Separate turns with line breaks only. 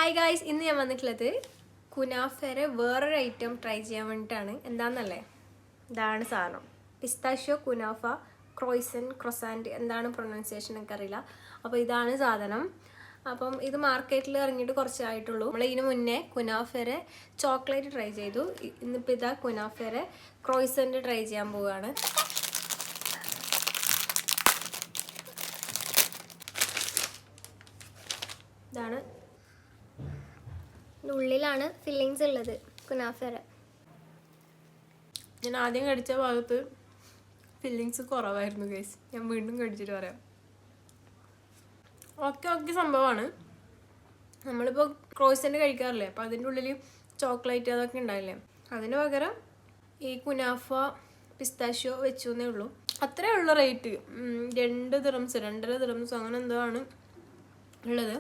Hi guys, ഇന്ന് ഞാൻ വന്നിട്ടുള്ളത് കുനാഫയുടെ വേറൊരു ഐറ്റം ട്രൈ ചെയ്യാൻ വേണ്ടിയിട്ടാണ്. എന്താണെന്നല്ലേ, ഇതാണ് സാധനം. പിസ്താഷ്യോ കുനാഫ ക്രോസാൻഡ് എന്താണ് പ്രൊനൗൺസിയേഷൻ എനിക്കറിയില്ല. അപ്പോൾ ഇതാണ് സാധനം. അപ്പം ഇത് മാർക്കറ്റിൽ ഇറങ്ങിയിട്ട് കുറച്ചായിട്ടുള്ളൂ. നമ്മൾ ഇതിന് മുന്നേ കുനാഫയുടെ ചോക്ലേറ്റ് ട്രൈ ചെയ്തു. ഇന്നിപ്പോൾ ഇതാ കുനാഫയുടെ ക്രോയ്സൻറ്റ് ട്രൈ ചെയ്യാൻ പോവുകയാണ്. ഇതാണ് ഉള്ളിലാണ് ഫില്ലിങ്സ് ഉള്ളത് കുനാഫയുടെ. ഞാൻ ആദ്യം കടിച്ച ഭാഗത്ത് ഫില്ലിങ്സ് കുറവായിരുന്നു ഗൈസ്. ഞാൻ വീണ്ടും കടിച്ചിട്ട് പറയാം. ഓക്കെ സംഭവമാണ്. നമ്മളിപ്പോൾ ക്രോയ്സൻറ്റ് കഴിക്കാറില്ലേ, അപ്പോൾ അതിൻ്റെ ഉള്ളിൽ ചോക്ലേറ്റ് അതൊക്കെ ഉണ്ടായില്ലേ, അതിന് പകരം ഈ കുനാഫ പിസ്താഷ്യോ വെച്ചു എന്നേ ഉള്ളൂ. അത്രേ ഉള്ളൂ റേറ്റ്. 2 ദിറംസ് 2.5 ദിറംസ് അങ്ങനെ എന്തോ ആണ് ഉള്ളത്.